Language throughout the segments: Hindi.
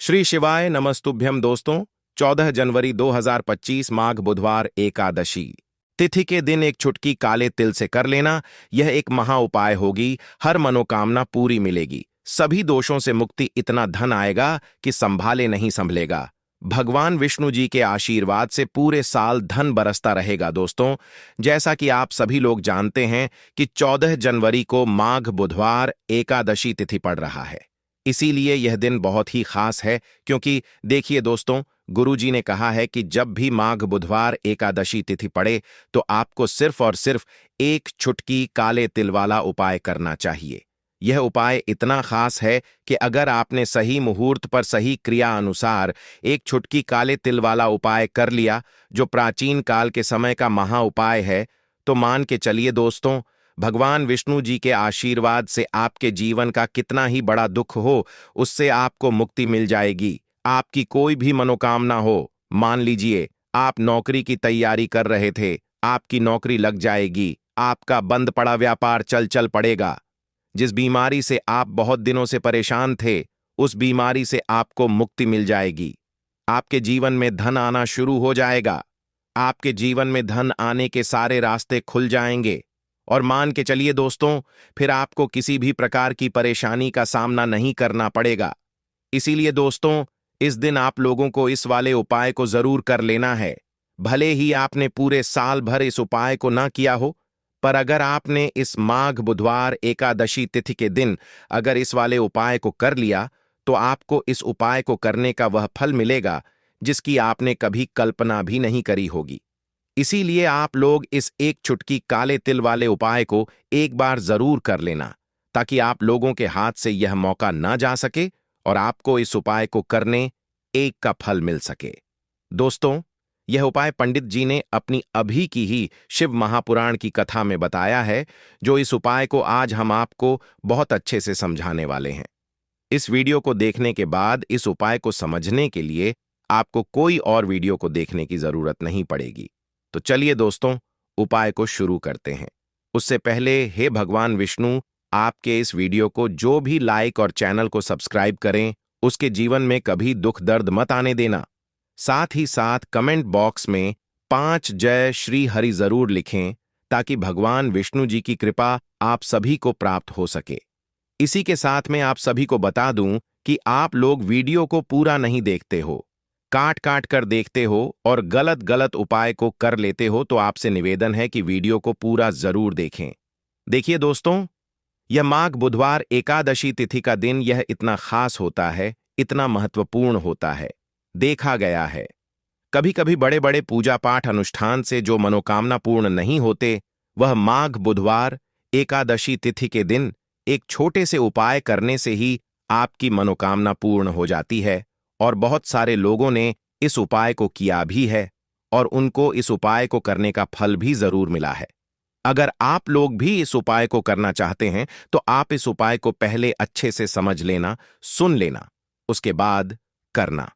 श्री शिवाय नमस्तुभ्यम दोस्तों। 14 जनवरी 2025 माघ बुधवार एकादशी तिथि के दिन एक चुटकी काले तिल से कर लेना, यह एक महा उपाय होगी। हर मनोकामना पूरी मिलेगी, सभी दोषों से मुक्ति, इतना धन आएगा कि संभाले नहीं संभलेगा। भगवान विष्णु जी के आशीर्वाद से पूरे साल धन बरसता रहेगा। दोस्तों, जैसा कि आप सभी लोग जानते हैं कि 14 जनवरी को माघ बुधवार एकादशी तिथि पड़ रहा है, इसीलिए यह दिन बहुत ही खास है। क्योंकि देखिए दोस्तों, गुरुजी ने कहा है कि जब भी माघ बुधवार एकादशी तिथि पड़े तो आपको सिर्फ और सिर्फ एक चुटकी काले तिल वाला उपाय करना चाहिए। यह उपाय इतना खास है कि अगर आपने सही मुहूर्त पर सही क्रिया अनुसार एक चुटकी काले तिल वाला उपाय कर लिया, जो प्राचीन काल के समय का महा उपाय है, तो मान के चलिए दोस्तों, भगवान विष्णु जी के आशीर्वाद से आपके जीवन का कितना ही बड़ा दुख हो, उससे आपको मुक्ति मिल जाएगी। आपकी कोई भी मनोकामना हो, मान लीजिए आप नौकरी की तैयारी कर रहे थे, आपकी नौकरी लग जाएगी, आपका बंद पड़ा व्यापार चल पड़ेगा। जिस बीमारी से आप बहुत दिनों से परेशान थे, उस बीमारी से आपको मुक्ति मिल जाएगी। आपके जीवन में धन आना शुरू हो जाएगा, आपके जीवन में धन आने के सारे रास्ते खुल जाएंगे। और मान के चलिए दोस्तों, फिर आपको किसी भी प्रकार की परेशानी का सामना नहीं करना पड़ेगा। इसीलिए दोस्तों, इस दिन आप लोगों को इस वाले उपाय को जरूर कर लेना है। भले ही आपने पूरे साल भर इस उपाय को ना किया हो, पर अगर आपने इस माघ बुधवार एकादशी तिथि के दिन अगर इस वाले उपाय को कर लिया, तो आपको इस उपाय को करने का वह फल मिलेगा जिसकी आपने कभी कल्पना भी नहीं करी होगी। इसीलिए आप लोग इस एक चुटकी काले तिल वाले उपाय को एक बार जरूर कर लेना, ताकि आप लोगों के हाथ से यह मौका ना जा सके और आपको इस उपाय को करने एक का फल मिल सके। दोस्तों, यह उपाय पंडित जी ने अपनी अभी की ही शिव महापुराण की कथा में बताया है, जो इस उपाय को आज हम आपको बहुत अच्छे से समझाने वाले हैं। इस वीडियो को देखने के बाद इस उपाय को समझने के लिए आपको कोई और वीडियो को देखने की जरूरत नहीं पड़ेगी। तो चलिए दोस्तों, उपाय को शुरू करते हैं। उससे पहले हे भगवान विष्णु, आपके इस वीडियो को जो भी लाइक और चैनल को सब्सक्राइब करें, उसके जीवन में कभी दुख दर्द मत आने देना। साथ ही साथ कमेंट बॉक्स में 5 जय श्री हरि जरूर लिखें, ताकि भगवान विष्णु जी की कृपा आप सभी को प्राप्त हो सके। इसी के साथ में आप सभी को बता दूं कि आप लोग वीडियो को पूरा नहीं देखते हो, काट काट कर देखते हो और गलत गलत उपाय को कर लेते हो, तो आपसे निवेदन है कि वीडियो को पूरा जरूर देखें। देखिए दोस्तों, यह माघ बुधवार एकादशी तिथि का दिन यह इतना खास होता है, इतना महत्वपूर्ण होता है। देखा गया है, कभी कभी बड़े बड़े पूजा पाठ अनुष्ठान से जो मनोकामना पूर्ण नहीं होते, वह माघ बुधवार एकादशी तिथि के दिन एक छोटे से उपाय करने से ही आपकी मनोकामना पूर्ण हो जाती है। और बहुत सारे लोगों ने इस उपाय को किया भी है और उनको इस उपाय को करने का फल भी जरूर मिला है। अगर आप लोग भी इस उपाय को करना चाहते हैं, तो आप इस उपाय को पहले अच्छे से समझ लेना, सुन लेना, उसके बाद करना।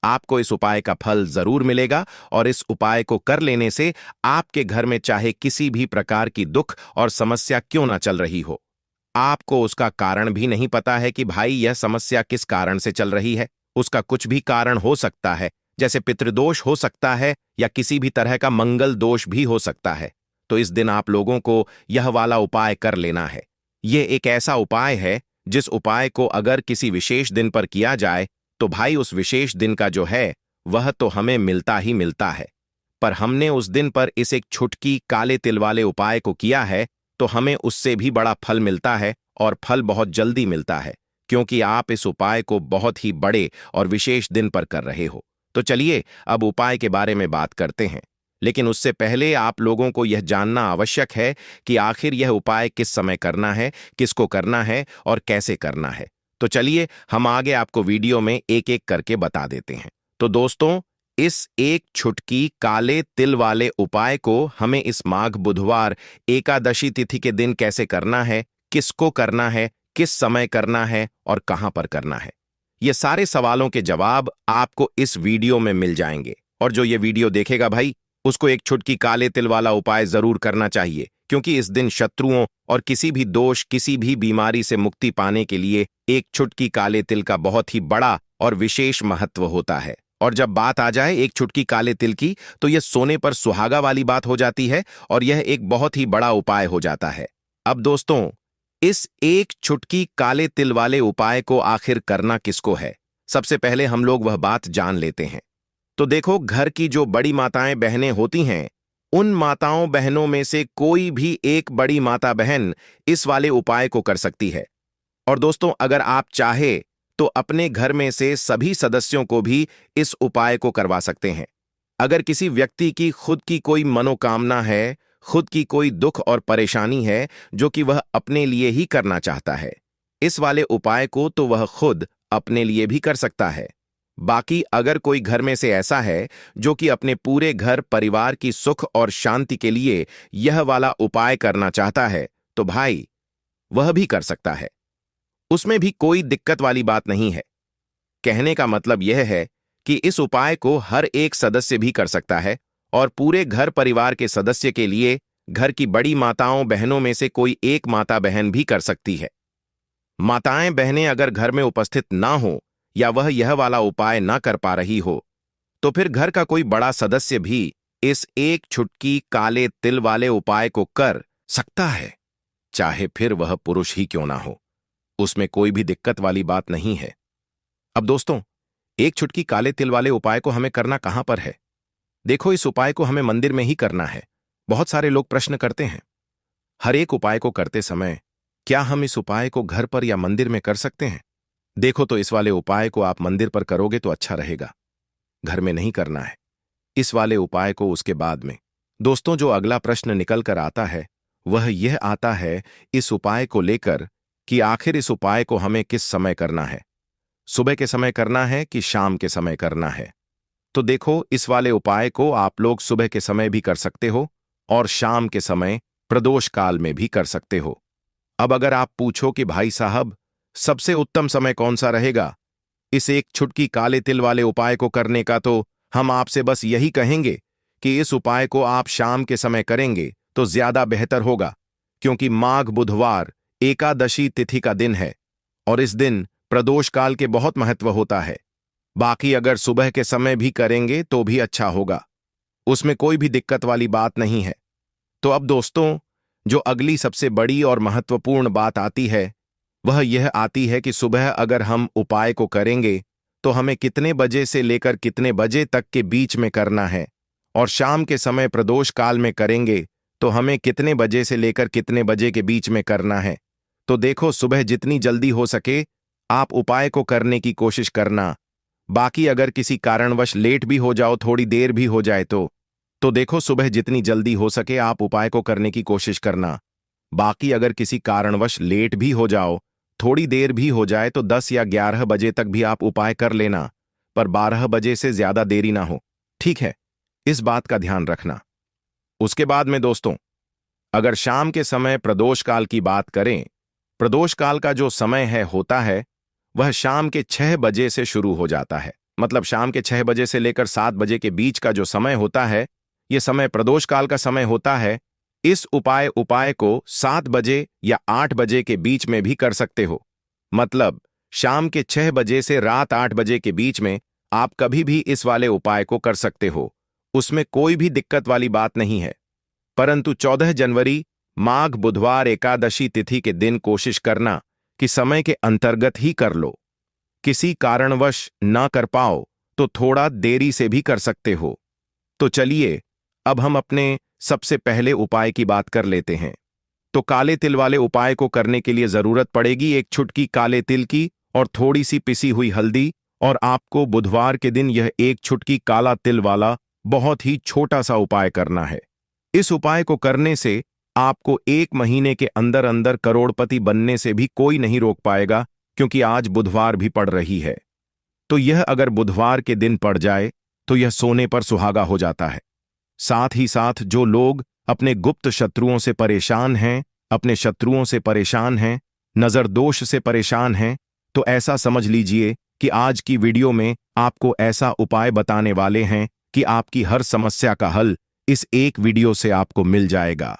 आपको इस उपाय का फल जरूर मिलेगा और इस उपाय को कर लेने से आपके घर में चाहे किसी भी प्रकार की दुख और समस्या क्यों ना चल रही हो, आपको उसका कारण भी नहीं पता है कि भाई यह समस्या किस कारण से चल रही है। उसका कुछ भी कारण हो सकता है, जैसे पितृदोष हो सकता है या किसी भी तरह का मंगल दोष भी हो सकता है। तो इस दिन आप लोगों को यह वाला उपाय कर लेना है। यह एक ऐसा उपाय है जिस उपाय को अगर किसी विशेष दिन पर किया जाए, तो भाई उस विशेष दिन का जो है वह तो हमें मिलता ही मिलता है। पर हमने उस दिन पर इस एक छुटकी काले तिल वाले उपाय को किया है, तो हमें उससे भी बड़ा फल मिलता है और फल बहुत जल्दी मिलता है, क्योंकि आप इस उपाय को बहुत ही बड़े और विशेष दिन पर कर रहे हो। तो चलिए अब उपाय के बारे में बात करते हैं, लेकिन उससे पहले आप लोगों को यह जानना आवश्यक है कि आखिर यह उपाय किस समय करना है, किसको करना है और कैसे करना है। तो चलिए हम आगे आपको वीडियो में एक एक करके बता देते हैं। तो दोस्तों, इस एक छुटकी काले तिल वाले उपाय को हमें इस माघ बुधवार एकादशी तिथि के दिन कैसे करना है, किसको करना है, किस समय करना है और कहां पर करना है, ये सारे सवालों के जवाब आपको इस वीडियो में मिल जाएंगे। और जो ये वीडियो देखेगा भाई, उसको एक छुटकी काले तिल वाला उपाय जरूर करना चाहिए, क्योंकि इस दिन शत्रुओं और किसी भी दोष, किसी भी बीमारी से मुक्ति पाने के लिए एक छुटकी काले तिल का बहुत ही बड़ा और विशेष महत्व होता है। और जब बात आ जाए एक चुटकी काले तिल की, तो यह सोने पर सुहागा वाली बात हो जाती है और यह एक बहुत ही बड़ा उपाय हो जाता है। अब दोस्तों, इस एक चुटकी काले तिल वाले उपाय को आखिर करना किसको है, सबसे पहले हम लोग वह बात जान लेते हैं। तो देखो, घर की जो बड़ी माताएं बहनें होती हैं, उन माताओं बहनों में से कोई भी एक बड़ी माता बहन इस वाले उपाय को कर सकती है। और दोस्तों, अगर आप चाहे तो अपने घर में से सभी सदस्यों को भी इस उपाय को करवा सकते हैं। अगर किसी व्यक्ति की खुद की कोई मनोकामना है, खुद की कोई दुख और परेशानी है जो कि वह अपने लिए ही करना चाहता है, इस वाले उपाय को तो वह खुद अपने लिए भी कर सकता है। बाकी अगर कोई घर में से ऐसा है जो कि अपने पूरे घर परिवार की सुख और शांति के लिए यह वाला उपाय करना चाहता है, तो भाई वह भी कर सकता है। उसमें भी कोई दिक्कत वाली बात नहीं है। कहने का मतलब यह है कि इस उपाय को हर एक सदस्य भी कर सकता है और पूरे घर परिवार के सदस्य के लिए घर की बड़ी माताओं बहनों में से कोई एक माता बहन भी कर सकती है। माताएं बहनें अगर घर में उपस्थित ना हो या वह यह वाला उपाय ना कर पा रही हो, तो फिर घर का कोई बड़ा सदस्य भी इस एक चुटकी काले तिल वाले उपाय को कर सकता है, चाहे फिर वह पुरुष ही क्यों ना हो। उसमें कोई भी दिक्कत वाली बात नहीं है। अब दोस्तों, एक चुटकी काले तिल वाले उपाय को हमें करना कहां पर है? देखो, इस उपाय को हमें मंदिर में ही करना है। बहुत सारे लोग प्रश्न करते हैं, हर एक उपाय को करते समय क्या हम इस उपाय को घर पर या मंदिर में कर सकते हैं? देखो, तो इस वाले उपाय को आप मंदिर पर करोगे तो अच्छा रहेगा, घर में नहीं करना है। इस वाले उपाय को उसके बाद में। दोस्तों, जो अगला प्रश्न निकल कर आता है वह यह आता है इस उपाय को लेकर कि आखिर इस उपाय को हमें किस समय करना है, सुबह के समय करना है कि शाम के समय करना है? तो देखो, इस वाले उपाय को आप लोग सुबह के समय भी कर सकते हो और शाम के समय प्रदोष काल में भी कर सकते हो। अब अगर आप पूछो कि भाई साहब, सबसे उत्तम समय कौन सा रहेगा इस एक चुटकी काले तिल वाले उपाय को करने का, तो हम आपसे बस यही कहेंगे कि इस उपाय को आप शाम के समय करेंगे तो ज्यादा बेहतर होगा, क्योंकि माघ बुधवार एकादशी तिथि का दिन है और इस दिन प्रदोष काल के बहुत महत्व होता है। बाकी अगर सुबह के समय भी करेंगे तो भी अच्छा होगा, उसमें कोई भी दिक्कत वाली बात नहीं है। तो अब दोस्तों, जो अगली सबसे बड़ी और महत्वपूर्ण बात आती है वह यह आती है कि सुबह अगर हम उपाय को करेंगे तो हमें कितने बजे से लेकर कितने बजे तक के बीच में करना है, और शाम के समय प्रदोष काल में करेंगे तो हमें कितने बजे से लेकर कितने बजे के बीच में करना है। तो देखो, सुबह जितनी जल्दी हो सके आप उपाय को करने की कोशिश करना। बाकी अगर किसी कारणवश लेट भी हो जाओ, थोड़ी देर भी हो जाए तो देखो, सुबह जितनी जल्दी हो सके आप उपाय को करने की कोशिश करना। बाकी अगर किसी कारणवश लेट भी हो जाओ, थोड़ी देर भी हो जाए, तो 10 या 11 बजे तक भी आप उपाय कर लेना, पर 12 बजे से ज्यादा देरी ना हो, ठीक है? इस बात का ध्यान रखना। उसके बाद में दोस्तों, अगर शाम के समय प्रदोष काल की बात करें, प्रदोष काल का जो समय होता है वह शाम के 6 बजे से शुरू हो जाता है। मतलब शाम के 6 बजे से लेकर 7 बजे के बीच का जो समय होता है, यह समय प्रदोष काल का समय होता है। इस उपाय को 7 बजे या 8 बजे के बीच में भी कर सकते हो। मतलब शाम के 6 बजे से रात 8 बजे के बीच में आप कभी भी इस वाले उपाय को कर सकते हो, उसमें कोई भी दिक्कत वाली बात नहीं है। परंतु 14 जनवरी माघ बुधवार एकादशी तिथि के दिन कोशिश करना कि समय के अंतर्गत ही कर लो। किसी कारणवश ना कर पाओ तो थोड़ा देरी से भी कर सकते हो। तो चलिए, अब हम अपने सबसे पहले उपाय की बात कर लेते हैं। तो काले तिल वाले उपाय को करने के लिए जरूरत पड़ेगी एक चुटकी काले तिल की और थोड़ी सी पिसी हुई हल्दी, और आपको बुधवार के दिन यह एक चुटकी काला तिल वाला बहुत ही छोटा सा उपाय करना है। इस उपाय को करने से आपको 1 महीने के अंदर अंदर करोड़पति बनने से भी कोई नहीं रोक पाएगा, क्योंकि आज बुधवार भी पड़ रही है। तो यह अगर बुधवार के दिन पड़ जाए तो यह सोने पर सुहागा हो जाता है। साथ ही साथ जो लोग अपने गुप्त शत्रुओं से परेशान हैं, अपने शत्रुओं से परेशान हैं, नजर दोष से परेशान हैं, तो ऐसा समझ लीजिए कि आज की वीडियो में आपको ऐसा उपाय बताने वाले हैं कि आपकी हर समस्या का हल इस एक वीडियो से आपको मिल जाएगा।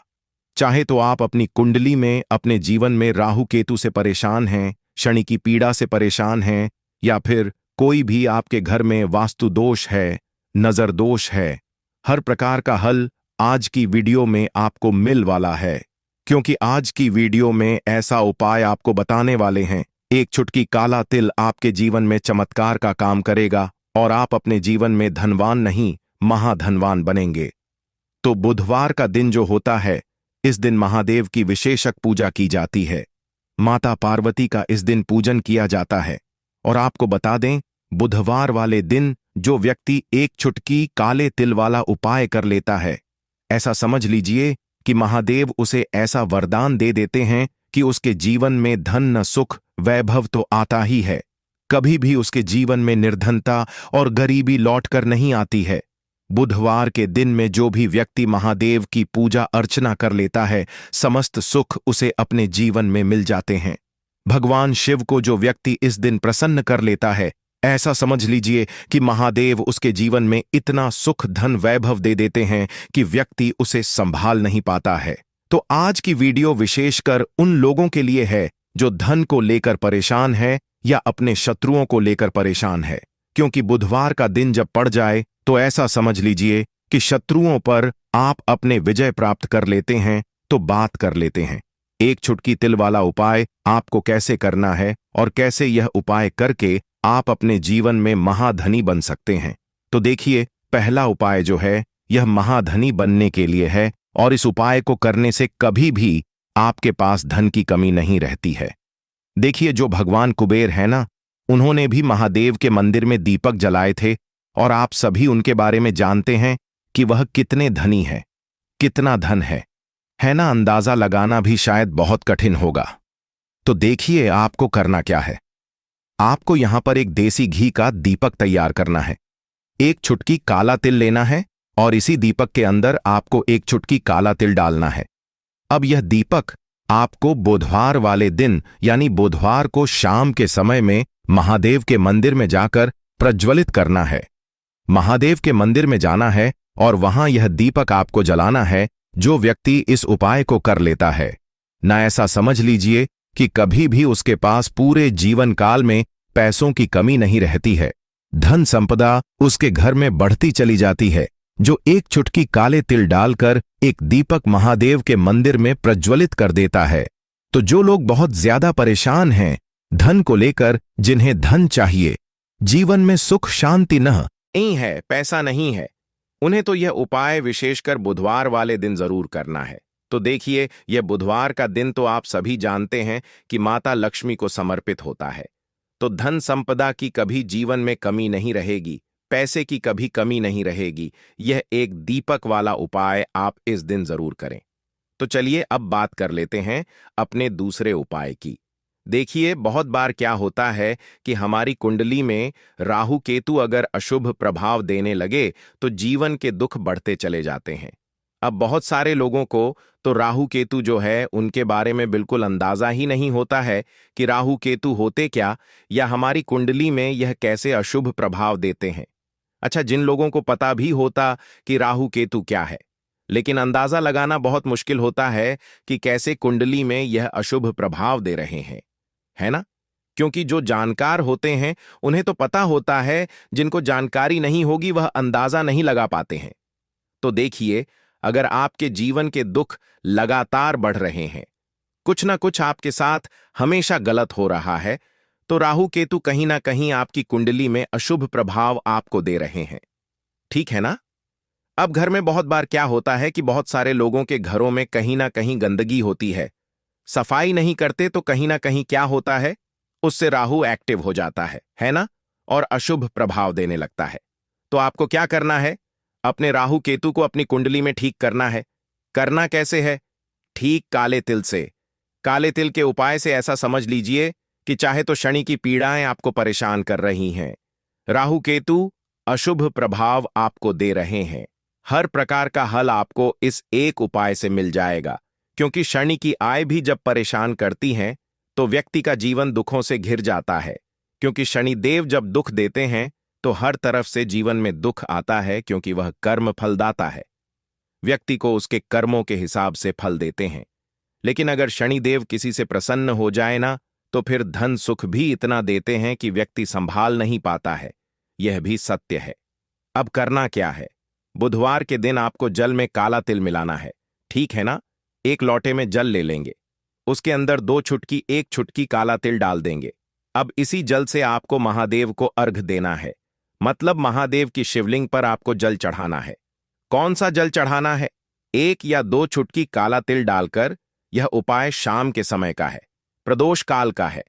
चाहे तो आप अपनी कुंडली में, अपने जीवन में राहु केतु से परेशान हैं, शनि की पीड़ा से परेशान हैं, या फिर कोई भी आपके घर में वास्तु दोष है, नजर दोष है, हर प्रकार का हल आज की वीडियो में आपको मिल वाला है। क्योंकि आज की वीडियो में ऐसा उपाय आपको बताने वाले हैं, एक चुटकी काला तिल आपके जीवन में चमत्कार का काम करेगा और आप अपने जीवन में धनवान नहीं, महाधनवान बनेंगे। तो बुधवार का दिन जो होता है, इस दिन महादेव की विशेषक पूजा की जाती है। माता पार्वती का इस दिन पूजन किया जाता है। और आपको बता दें, बुधवार वाले दिन जो व्यक्ति एक चुटकी काले तिल वाला उपाय कर लेता है, ऐसा समझ लीजिए कि महादेव उसे ऐसा वरदान दे देते हैं कि उसके जीवन में धन न सुख वैभव तो आता ही है, कभी भी उसके जीवन में निर्धनता और गरीबी लौटकर नहीं आती है। बुधवार के दिन में जो भी व्यक्ति महादेव की पूजा अर्चना कर लेता है, समस्त सुख उसे अपने जीवन में मिल जाते हैं। भगवान शिव को जो व्यक्ति इस दिन प्रसन्न कर लेता है, ऐसा समझ लीजिए कि महादेव उसके जीवन में इतना सुख धन वैभव दे देते हैं कि व्यक्ति उसे संभाल नहीं पाता है। तो आज की वीडियो विशेषकर उन लोगों के लिए है जो धन को लेकर परेशान है या अपने शत्रुओं को लेकर परेशान है। क्योंकि बुधवार का दिन जब पड़ जाए तो ऐसा समझ लीजिए कि शत्रुओं पर आप अपने विजय प्राप्त कर लेते हैं, तो बात कर लेते हैं। एक चुटकी तिल वाला उपाय आपको कैसे करना है और कैसे यह उपाय करके आप अपने जीवन में महाधनी बन सकते हैं। तो देखिए, पहला उपाय जो है यह महाधनी बनने के लिए है और इस उपाय को करने से कभी भी आपके पास धन की कमी नहीं रहती है। देखिए, जो भगवान कुबेर है ना, उन्होंने भी महादेव के मंदिर में दीपक जलाए थे और आप सभी उनके बारे में जानते हैं कि वह कितने धनी है, कितना धन है ना। अंदाजा लगाना भी शायद बहुत कठिन होगा। तो देखिए, आपको करना क्या है। आपको यहां पर एक देसी घी का दीपक तैयार करना है। एक चुटकी काला तिल लेना है और इसी दीपक के अंदर आपको एक चुटकी काला तिल डालना है। अब यह दीपक आपको बुधवार वाले दिन यानी बुधवार को शाम के समय में महादेव के मंदिर में जाकर प्रज्वलित करना है। महादेव के मंदिर में जाना है और वहां यह दीपक आपको जलाना है। जो व्यक्ति इस उपाय को कर लेता है ना, ऐसा समझ लीजिए कि कभी भी उसके पास पूरे जीवन काल में पैसों की कमी नहीं रहती है। धन संपदा उसके घर में बढ़ती चली जाती है। जो एक चुटकी काले तिल डालकर एक दीपक महादेव के मंदिर में प्रज्वलित कर देता है। तो जो लोग बहुत ज्यादा परेशान हैं धन को लेकर, जिन्हें धन चाहिए, जीवन में सुख शांति नहीं है, पैसा नहीं है, उन्हें तो यह उपाय विशेषकर बुधवार वाले दिन जरूर करना है। तो देखिए, यह बुधवार का दिन तो आप सभी जानते हैं कि माता लक्ष्मी को समर्पित होता है। तो धन संपदा की कभी जीवन में कमी नहीं रहेगी, पैसे की कभी कमी नहीं रहेगी। यह एक दीपक वाला उपाय आप इस दिन जरूर करें। तो चलिए अब बात कर लेते हैं अपने दूसरे उपाय की। देखिए, बहुत बार क्या होता है कि हमारी कुंडली में राहु केतु अगर अशुभ प्रभाव देने लगे तो जीवन के दुख बढ़ते चले जाते हैं। अब बहुत सारे लोगों को तो राहु केतु जो है उनके बारे में बिल्कुल अंदाजा ही नहीं होता है कि राहु केतु होते क्या, या हमारी कुंडली में यह कैसे अशुभ प्रभाव देते हैं। अच्छा, जिन लोगों को पता भी होता कि राहु केतु क्या है, लेकिन अंदाजा लगाना बहुत मुश्किल होता है कि कैसे कुंडली में यह अशुभ प्रभाव दे रहे हैं, है ना। क्योंकि जो जानकार होते हैं उन्हें तो पता होता है, जिनको जानकारी नहीं होगी वह अंदाजा नहीं लगा पाते हैं। तो देखिए, अगर आपके जीवन के दुख लगातार बढ़ रहे हैं, कुछ ना कुछ आपके साथ हमेशा गलत हो रहा है, तो राहु केतु कहीं ना कहीं आपकी कुंडली में अशुभ प्रभाव आपको दे रहे हैं। ठीक है ना। अब घर में बहुत बार क्या होता है कि बहुत सारे लोगों के घरों में कहीं ना कहीं गंदगी होती है, सफाई नहीं करते तो कहीं ना कहीं क्या होता है, उससे राहु एक्टिव हो जाता है ना, और अशुभ प्रभाव देने लगता है। तो आपको क्या करना है, अपने राहु केतु को अपनी कुंडली में ठीक करना है। करना कैसे है? ठीक काले तिल से। काले तिल के उपाय से ऐसा समझ लीजिए कि चाहे तो शनि की पीड़ाएं आपको परेशान कर रही हैं, राहु केतु अशुभ प्रभाव आपको दे रहे हैं, हर प्रकार का हल आपको इस एक उपाय से मिल जाएगा। क्योंकि शनि की आय भी जब परेशान करती हैं तो व्यक्ति का जीवन दुखों से घिर जाता है। क्योंकि शनि देव जब दुख देते हैं तो हर तरफ से जीवन में दुख आता है, क्योंकि वह कर्म फलदाता है, व्यक्ति को उसके कर्मों के हिसाब से फल देते हैं। लेकिन अगर शनिदेव किसी से प्रसन्न हो जाए ना, तो फिर धन सुख भी इतना देते हैं कि व्यक्ति संभाल नहीं पाता है। यह भी सत्य है। अब करना क्या है? बुधवार के दिन आपको जल में काला तिल मिलाना है, ठीक है ना? एक लोटे में जल ले लेंगे, उसके अंदर 2 चुटकी 1 चुटकी काला तिल डाल देंगे। अब इसी जल से आपको महादेव को अर्घ देना है, मतलब महादेव की शिवलिंग पर आपको जल चढ़ाना है। कौन सा जल चढ़ाना है? 1 या 2 चुटकी काला तिल डालकर। यह उपाय शाम के समय का है, प्रदोष काल का है।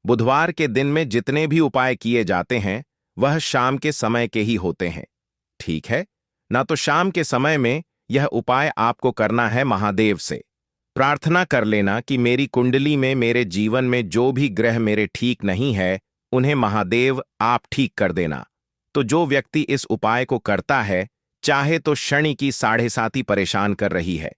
बुधवार के दिन में जितने भी उपाय किए जाते हैं वह शाम के समय के ही होते हैं, ठीक है ना? तो शाम के समय में यह उपाय आपको करना है महादेव से। प्रार्थना कर लेना कि मेरी कुंडली में, मेरे जीवन में जो भी ग्रह मेरे ठीक नहीं है, उन्हें महादेव आप ठीक कर देना। तो जो व्यक्ति इस उपाय को करता है, चाहे तो शनि की 7.5 परेशान कर रही है,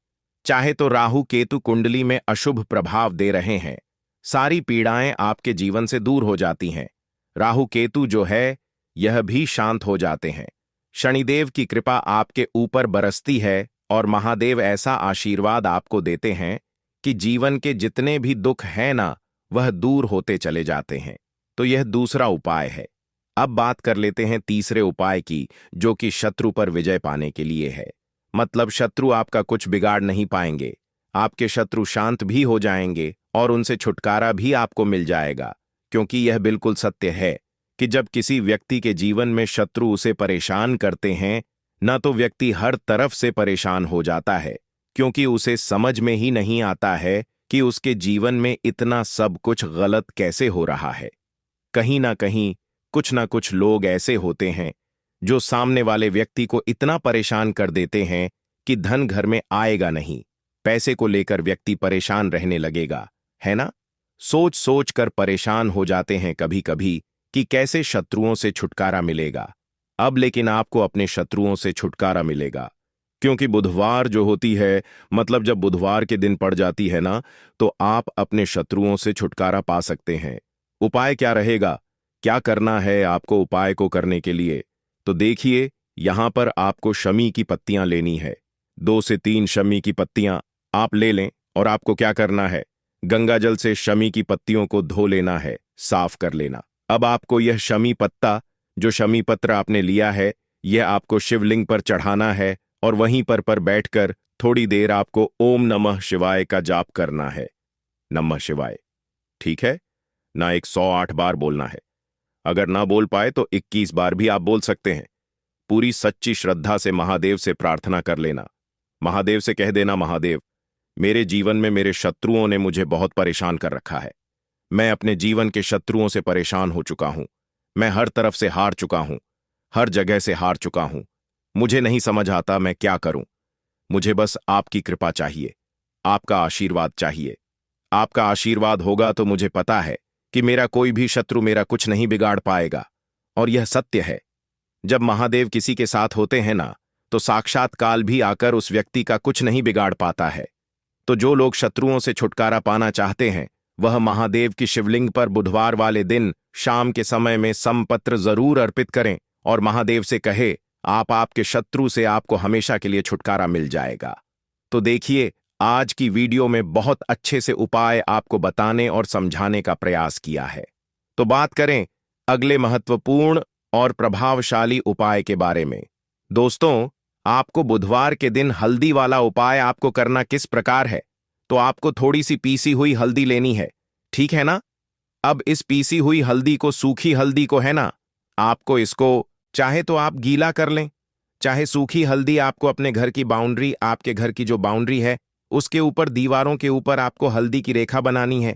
चाहे तो राहु केतु कुंडली में अशुभ प्रभाव दे रहे हैं, सारी पीड़ाएं आपके जीवन से दूर हो जाती हैं। राहु केतु जो है यह भी शांत हो जाते हैं। शनिदेव की कृपा आपके ऊपर बरसती है और महादेव ऐसा आशीर्वाद आपको देते हैं कि जीवन के जितने भी दुख हैं ना, वह दूर होते चले जाते हैं। तो यह दूसरा उपाय है। अब बात कर लेते हैं तीसरे उपाय की, जो कि शत्रु पर विजय पाने के लिए है। मतलब शत्रु आपका कुछ बिगाड़ नहीं पाएंगे, आपके शत्रु शांत भी हो जाएंगे और उनसे छुटकारा भी आपको मिल जाएगा। क्योंकि यह बिल्कुल सत्य है कि जब किसी व्यक्ति के जीवन में शत्रु उसे परेशान करते हैं न, तो व्यक्ति हर तरफ से परेशान हो जाता है, क्योंकि उसे समझ में ही नहीं आता है कि उसके जीवन में इतना सब कुछ गलत कैसे हो रहा है। कहीं ना कहीं कुछ ना कुछ लोग ऐसे होते हैं जो सामने वाले व्यक्ति को इतना परेशान कर देते हैं कि धन घर में आएगा नहीं, पैसे को लेकर व्यक्ति परेशान रहने लगेगा, है ना? सोच सोच कर परेशान हो जाते हैं कभी कभी कि कैसे शत्रुओं से छुटकारा मिलेगा। अब लेकिन आपको अपने शत्रुओं से छुटकारा मिलेगा, क्योंकि बुधवार जो होती है, मतलब जब बुधवार के दिन पड़ जाती है ना, तो आप अपने शत्रुओं से छुटकारा पा सकते हैं। उपाय क्या रहेगा? क्या करना है आपको उपाय को करने के लिए? तो देखिए, यहां पर आपको शमी की पत्तियां लेनी है। 2 से 3 शमी की पत्तियां आप ले लें और आपको क्या करना है? गंगा जल से शमी की पत्तियों को धो लेना है, साफ कर लेना। अब आपको यह शमी पत्ता, जो शमी पत्र आपने लिया है, यह आपको शिवलिंग पर चढ़ाना है और वहीं पर बैठकर थोड़ी देर आपको ओम नमः शिवाय का जाप करना है। नमः शिवाय, ठीक है ना? 108 बार बोलना है। अगर ना बोल पाए तो 21 बार भी आप बोल सकते हैं। पूरी सच्ची श्रद्धा से महादेव से प्रार्थना कर लेना। महादेव से कह देना, महादेव, मेरे जीवन में मेरे शत्रुओं ने मुझे बहुत परेशान कर रखा है। मैं अपने जीवन के शत्रुओं से परेशान हो चुका हूं। मैं हर तरफ से हार चुका हूं, हर जगह से हार चुका हूं। मुझे नहीं समझ आता मैं क्या करूं। मुझे बस आपकी कृपा चाहिए, आपका आशीर्वाद चाहिए। आपका आशीर्वाद होगा तो मुझे पता है कि मेरा कोई भी शत्रु मेरा कुछ नहीं बिगाड़ पाएगा। और यह सत्य है, जब महादेव किसी के साथ होते हैं ना, तो साक्षात काल भी आकर उस व्यक्ति का कुछ नहीं बिगाड़ पाता है। तो जो लोग शत्रुओं से छुटकारा पाना चाहते हैं, वह महादेव की शिवलिंग पर बुधवार वाले दिन शाम के समय में समपत्र जरूर अर्पित करें और महादेव से कहे, आपके शत्रु से आपको हमेशा के लिए छुटकारा मिल जाएगा। तो देखिए, आज की वीडियो में बहुत अच्छे से उपाय आपको बताने और समझाने का प्रयास किया है। तो बात करें अगले महत्वपूर्ण और प्रभावशाली उपाय के बारे में। दोस्तों, आपको बुधवार के दिन हल्दी वाला उपाय आपको करना किस प्रकार है? तो आपको थोड़ी सी पीसी हुई हल्दी लेनी है, ठीक है ना? अब इस पीसी हुई हल्दी को, सूखी हल्दी को है ना, आपको इसको चाहे तो आप गीला कर लें, चाहे सूखी हल्दी आपको अपने घर की बाउंड्री, आपके घर की जो बाउंड्री है उसके ऊपर, दीवारों के ऊपर आपको हल्दी की रेखा बनानी है।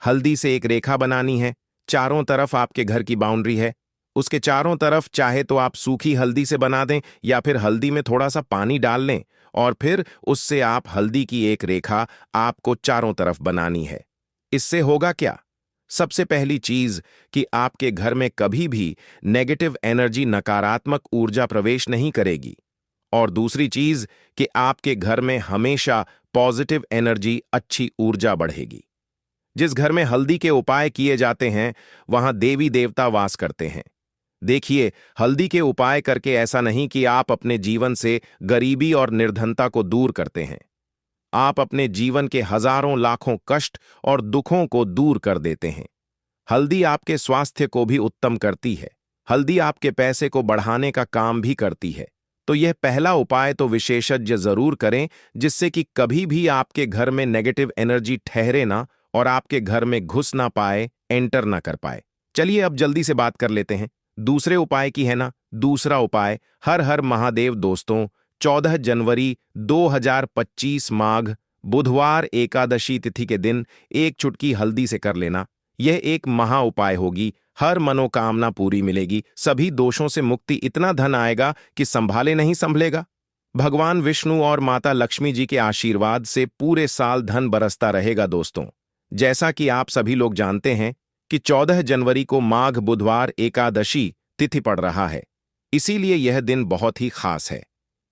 हल्दी से एक रेखा बनानी है, चारों तरफ आपके घर की बाउंड्री है, उसके चारों तरफ चाहे तो आप सूखी हल्दी से बना दें या फिर हल्दी में थोड़ा सा पानी डाल लें और फिर उससे आप हल्दी की एक रेखा आपको चारों तरफ बनानी है। इससे होगा क्या? सबसे पहली चीज कि आपके घर में कभी भी नेगेटिव एनर्जी, नकारात्मक ऊर्जा प्रवेश नहीं करेगी। और दूसरी चीज कि आपके घर में हमेशा पॉजिटिव एनर्जी, अच्छी ऊर्जा बढ़ेगी। जिस घर में हल्दी के उपाय किए जाते हैं वहां देवी देवता वास करते हैं। देखिए, हल्दी के उपाय करके ऐसा नहीं कि आप अपने जीवन से गरीबी और निर्धनता को दूर करते हैं। आप अपने जीवन के हजारों लाखों कष्ट और दुखों को दूर कर देते हैं। हल्दी आपके स्वास्थ्य को भी उत्तम करती है। हल्दी आपके पैसे को बढ़ाने का काम भी करती है। तो यह पहला उपाय तो विशेषज्ञ जरूर करें, जिससे कि कभी भी आपके घर में नेगेटिव एनर्जी ठहरे ना और आपके घर में घुस ना पाए, एंटर ना कर पाए। चलिए अब जल्दी से बात कर लेते हैं दूसरे उपाय की, है ना। दूसरा उपाय, हर हर महादेव दोस्तों, 14 जनवरी 2025 माघ बुधवार एकादशी तिथि के दिन एक चुटकी हल्दी से कर लेना। यह एक महा उपाय होगी, हर मनोकामना पूरी मिलेगी, सभी दोषों से मुक्ति, इतना धन आएगा कि संभाले नहीं संभलेगा। भगवान विष्णु और माता लक्ष्मी जी के आशीर्वाद से पूरे साल धन बरसता रहेगा दोस्तों। जैसा कि आप सभी लोग जानते हैं कि 14 जनवरी को माघ बुधवार एकादशी तिथि पड़ रहा है, इसीलिए यह दिन बहुत ही खास है।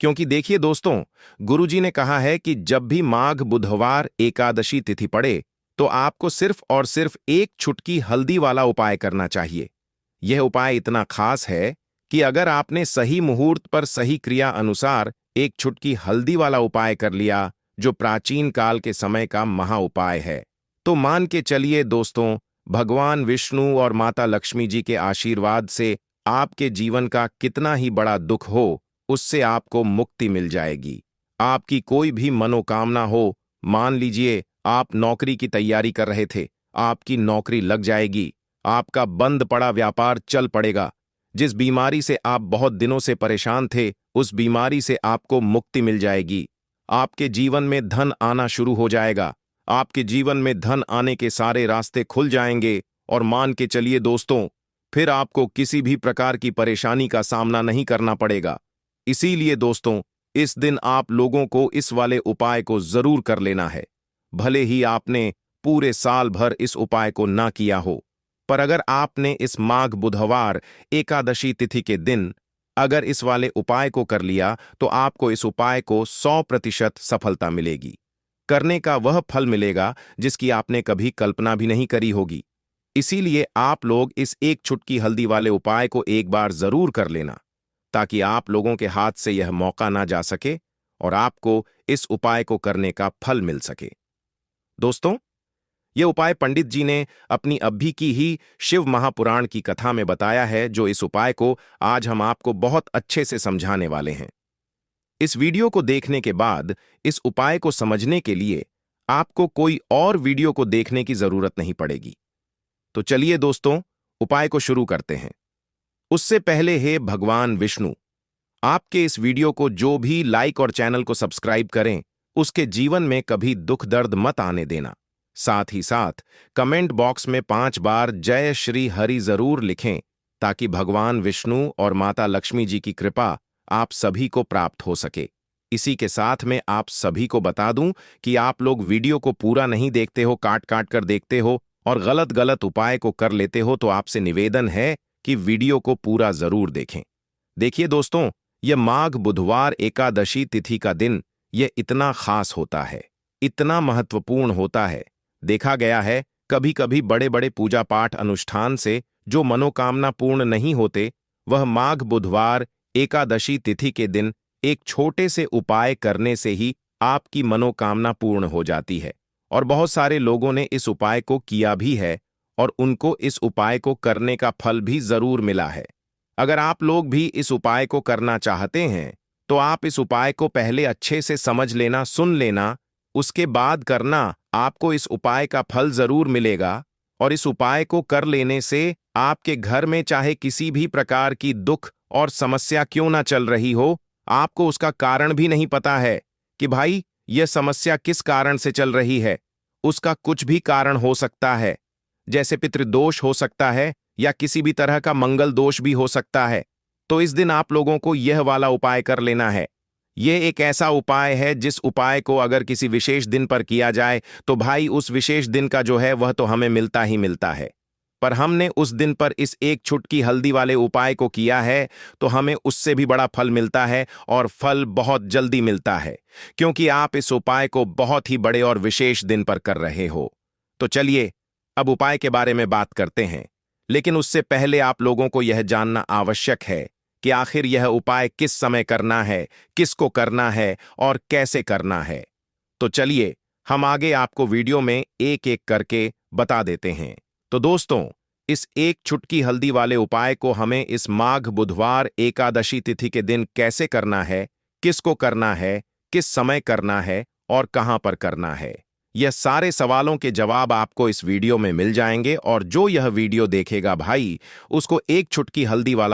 क्योंकि देखिए दोस्तों, गुरुजी ने कहा है कि जब भी माघ बुधवार एकादशी तिथि पड़े तो आपको सिर्फ और सिर्फ एक चुटकी हल्दी वाला उपाय करना चाहिए। यह उपाय इतना खास है कि अगर आपने सही मुहूर्त पर सही क्रिया अनुसार एक चुटकी हल्दी वाला उपाय कर लिया, जो प्राचीन काल के समय का महा उपाय है, तो मान के चलिए दोस्तों, भगवान विष्णु और माता लक्ष्मी जी के आशीर्वाद से आपके जीवन का कितना ही बड़ा दुख हो, उससे आपको मुक्ति मिल जाएगी। आपकी कोई भी मनोकामना हो, मान लीजिए आप नौकरी की तैयारी कर रहे थे, आपकी नौकरी लग जाएगी, आपका बंद पड़ा व्यापार चल पड़ेगा, जिस बीमारी से आप बहुत दिनों से परेशान थे, उस बीमारी से आपको मुक्ति मिल जाएगी। आपके जीवन में धन आना शुरू हो जाएगा, आपके जीवन में धन आने के सारे रास्ते खुल जाएंगे और मान के चलिए दोस्तों, फिर आपको किसी भी प्रकार की परेशानी का सामना नहीं करना पड़ेगा। इसीलिए दोस्तों, इस दिन आप लोगों को इस वाले उपाय को जरूर कर लेना है। भले ही आपने पूरे साल भर इस उपाय को ना किया हो, पर अगर आपने इस माघ बुधवार एकादशी तिथि के दिन अगर इस वाले उपाय को कर लिया, तो आपको इस उपाय को 100% सफलता मिलेगी। करने का वह फल मिलेगा जिसकी आपने कभी कल्पना भी नहीं करी होगी। इसीलिए आप लोग इस एक चुटकी हल्दी वाले उपाय को एक बार जरूर कर लेना, ताकि आप लोगों के हाथ से यह मौका ना जा सके और आपको इस उपाय को करने का फल मिल सके। दोस्तों, यह उपाय पंडित जी ने अपनी अभी की ही शिव महापुराण की कथा में बताया है, जो इस उपाय को आज हम आपको बहुत अच्छे से समझाने वाले हैं। इस वीडियो को देखने के बाद इस उपाय को समझने के लिए आपको कोई और वीडियो को देखने की जरूरत नहीं पड़ेगी। तो चलिए दोस्तों, उपाय को शुरू करते हैं। उससे पहले हे भगवान विष्णु, आपके इस वीडियो को जो भी लाइक और चैनल को सब्सक्राइब करें, उसके जीवन में कभी दुख दर्द मत आने देना। साथ ही साथ कमेंट बॉक्स में 5 बार जय श्री हरि जरूर लिखें, ताकि भगवान विष्णु और माता लक्ष्मी जी की कृपा आप सभी को प्राप्त हो सके। इसी के साथ में आप सभी को बता दूं कि आप लोग वीडियो को पूरा नहीं देखते हो, काट काट कर देखते हो और गलत गलत उपाय को कर लेते हो, तो आपसे निवेदन है कि वीडियो को पूरा जरूर देखें। देखिए दोस्तों, यह माघ बुधवार एकादशी तिथि का दिन यह इतना खास होता है, इतना महत्वपूर्ण होता है। देखा गया है कभी कभी बड़े बड़े पूजा पाठ अनुष्ठान से जो मनोकामना पूर्ण नहीं होते, वह माघ बुधवार एकादशी तिथि के दिन एक छोटे से उपाय करने से ही आपकी मनोकामना पूर्ण हो जाती है। और बहुत सारे लोगों ने इस उपाय को किया भी है और उनको इस उपाय को करने का फल भी जरूर मिला है। अगर आप लोग भी इस उपाय को करना चाहते हैं, तो आप इस उपाय को पहले अच्छे से समझ लेना, सुन लेना, उसके बाद करना। आपको इस उपाय का फल जरूर मिलेगा और इस उपाय को कर लेने से आपके घर में चाहे किसी भी प्रकार की दुख और समस्या क्यों ना चल रही हो, आपको उसका कारण भी नहीं पता है कि भाई यह समस्या किस कारण से चल रही है। उसका कुछ भी कारण हो सकता है, जैसे पितृदोष हो सकता है या किसी भी तरह का मंगल दोष भी हो सकता है। तो इस दिन आप लोगों को यह वाला उपाय कर लेना है। यह एक ऐसा उपाय है जिस उपाय को अगर किसी विशेष दिन पर किया जाए, तो भाई उस विशेष दिन का जो है वह तो हमें मिलता ही मिलता है। पर हमने उस दिन पर इस एक चुटकी हल्दी वाले उपाय को किया है, तो हमें उससे भी बड़ा फल मिलता है और फल बहुत जल्दी मिलता है, क्योंकि आप इस उपाय को बहुत ही बड़े और विशेष दिन पर कर रहे हो। तो चलिए अब उपाय के बारे में बात करते हैं, लेकिन उससे पहले आप लोगों को यह जानना आवश्यक है कि आखिर यह उपाय किस समय करना है, किसको करना है और कैसे करना है। तो चलिए हम आगे आपको वीडियो में एक एक करके बता देते हैं। तो दोस्तों, इस एक चुटकी हल्दी वाले उपाय को हमें इस माघ बुधवार एकादशी तिथि के दिन कैसे करना है, किसको करना है, किस समय करना है और कहां पर करना है, यह सारे सवालों के जवाब आपको इस वीडियो में मिल जाएंगे। और जो यह वीडियो देखेगा भाई, उसको एक चुटकी हल्दी वाला